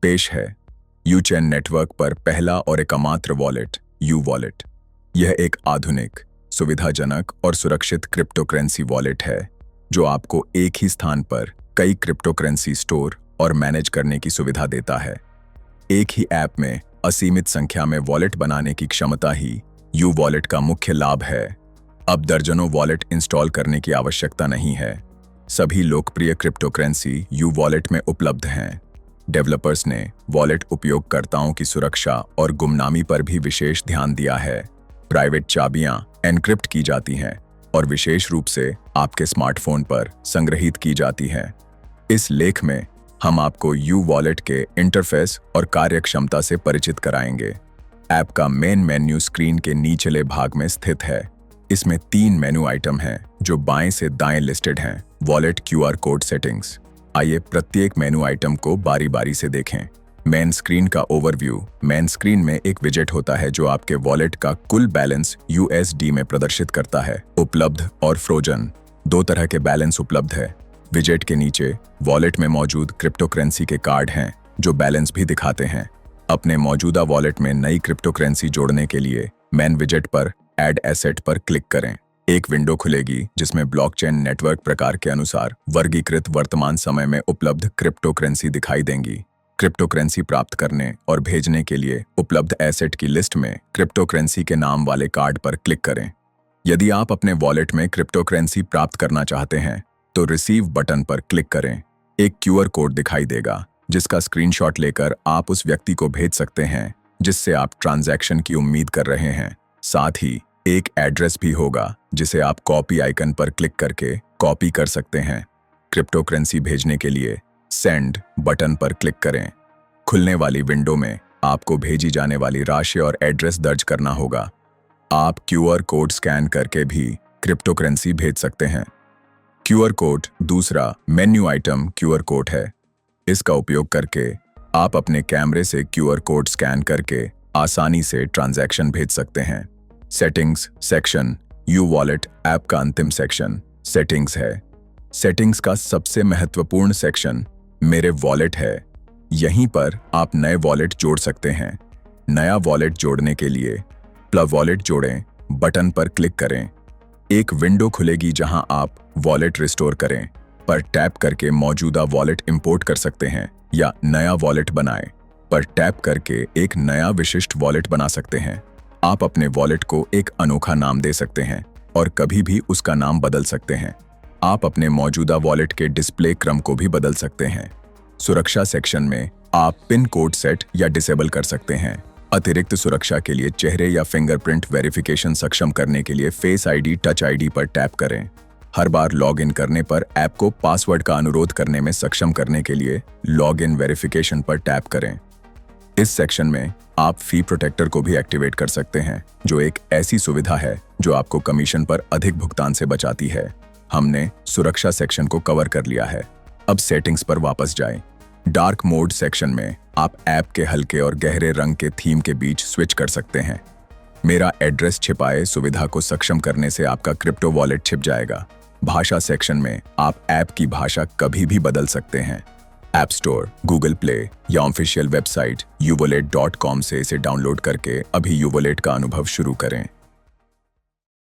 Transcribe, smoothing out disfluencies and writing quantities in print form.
पेश है यूचेन नेटवर्क पर पहला और एकमात्र वॉलेट, यू वॉलेट। यह एक आधुनिक, सुविधाजनक और सुरक्षित क्रिप्टोकरेंसी वॉलेट है जो आपको एक ही स्थान पर कई क्रिप्टोकरेंसी स्टोर और मैनेज करने की सुविधा देता है। एक ही ऐप में असीमित संख्या में वॉलेट बनाने की क्षमता ही यू वॉलेट का मुख्य लाभ है। अब दर्जनों वॉलेट इंस्टॉल करने की आवश्यकता नहीं है। सभी लोकप्रिय क्रिप्टोकरेंसी यू वॉलेट में उपलब्ध हैं। डेवलपर्स ने वॉलेट उपयोगकर्ताओं की सुरक्षा और गुमनामी पर भी विशेष ध्यान दिया है। प्राइवेट चाबियां एनक्रिप्ट की जाती हैं और विशेष रूप से आपके स्मार्टफोन पर संग्रहित की जाती हैं। इस लेख में हम आपको यू वॉलेट के इंटरफेस और कार्यक्षमता से परिचित कराएंगे। ऐप का मेन मेन्यू स्क्रीन के निचले भाग में स्थित है। इसमें 3 मेनू आइटम हैं जो बाएं से दाएं लिस्टेड हैं। Wallet QR code settings. आइए प्रत्येक मेनू आइटम को बारी बारी से देखें। मेन स्क्रीन का ओवरव्यू। मेन स्क्रीन में एक विजेट होता है जो आपके वॉलेट का कुल बैलेंस यूएसडी में प्रदर्शित करता है। उपलब्ध और फ्रोजन 2 तरह के बैलेंस उपलब्ध है। विजेट के नीचे वॉलेट में मौजूद क्रिप्टोकरेंसी के कार्ड हैं जो बैलेंस भी दिखाते हैं। अपने मौजूदा वॉलेट में नई क्रिप्टोकरेंसी जोड़ने के लिए मेन विजेट पर ऐड एसेट पर क्लिक करें। एक विंडो खुलेगी जिसमें ब्लॉकचेन नेटवर्क प्रकार के अनुसार वर्गीकृत वर्तमान समय में उपलब्ध क्रिप्टोकरेंसी दिखाई देंगी। क्रिप्टोकरेंसी प्राप्त करने और भेजने के लिए उपलब्ध एसेट की लिस्ट में क्रिप्टोकरेंसी के नाम वाले कार्ड पर क्लिक करें। यदि आप अपने वॉलेट में क्रिप्टोकरेंसी प्राप्त करना चाहते हैं तो रिसीव बटन पर क्लिक करें। एक क्यूआर कोड दिखाई देगा जिसका स्क्रीनशॉट लेकर आप उस व्यक्ति को भेज सकते हैं जिससे आप ट्रांजैक्शन की उम्मीद कर रहे हैं। साथ ही एक एड्रेस भी होगा जिसे आप कॉपी आइकन पर क्लिक करके कॉपी कर सकते हैं। क्रिप्टोकरेंसी भेजने के लिए सेंड बटन पर क्लिक करें। खुलने वाली विंडो में आपको भेजी जाने वाली राशि और एड्रेस दर्ज करना होगा। आप क्यूआर कोड स्कैन करके भी क्रिप्टोकरेंसी भेज सकते हैं। क्यूआर कोड दूसरा मेन्यू आइटम क्यूआर कोड है। इसका उपयोग करके आप अपने कैमरे से क्यूआर कोड स्कैन करके आसानी से ट्रांजैक्शन भेज सकते हैं। Settings section. You wallet app का अंतिम सेक्शन सेटिंग्स है। सेटिंग्स का सबसे महत्वपूर्ण सेक्शन मेरे वॉलेट है। यहीं पर आप नए वॉलेट जोड़ सकते हैं। नया वॉलेट जोड़ने के लिए प्लग वॉलेट जोड़ें बटन पर क्लिक करें। एक विंडो खुलेगी जहां आप वॉलेट रिस्टोर करें पर टैप करके मौजूदा वॉलेट इंपोर्ट कर सकते हैं या नया वॉलेट बनाएं पर टैप करके एक नया विशिष्ट वॉलेट बना सकते हैं। आप अपने वॉलेट को एक अनोखा नाम दे सकते हैं और कभी भी उसका नाम बदल सकते हैं। आप अपने मौजूदा वॉलेट के डिस्प्ले क्रम को भी बदल सकते हैं। सुरक्षा सेक्शन में आप पिन कोड सेट या डिसेबल कर सकते हैं। अतिरिक्त सुरक्षा के लिए चेहरे या फिंगरप्रिंट वेरिफिकेशन सक्षम करने के लिए फेस आईडी, टच आईडी पर टैप करें। हर बार लॉग इन करने पर ऐप को पासवर्ड का अनुरोध करने में सक्षम करने के लिए लॉग इन वेरिफिकेशन पर टैप करें। इस सेक्शन में आप फी प्रोटेक्टर को भी एक्टिवेट कर सकते हैं जो एक ऐसी सुविधा है जो आपको कमीशन पर अधिक भुगतान से बचाती है। हमने सुरक्षा सेक्शन को कवर कर लिया है। अब सेटिंग्स पर वापस जाएं। डार्क मोड सेक्शन में आप ऐप के हल्के और गहरे रंग के थीम के बीच स्विच कर सकते हैं। मेरा एड्रेस छिपाए सुविधा को सक्षम करने से आपका क्रिप्टो वॉलेट छिप जाएगा। भाषा सेक्शन में आप ऐप की भाषा कभी भी बदल सकते हैं। ऐप स्टोर, गूगल प्ले या ऑफिशियल वेबसाइट uwallet.com से इसे डाउनलोड करके अभी यूवॉलेट का अनुभव शुरू करें।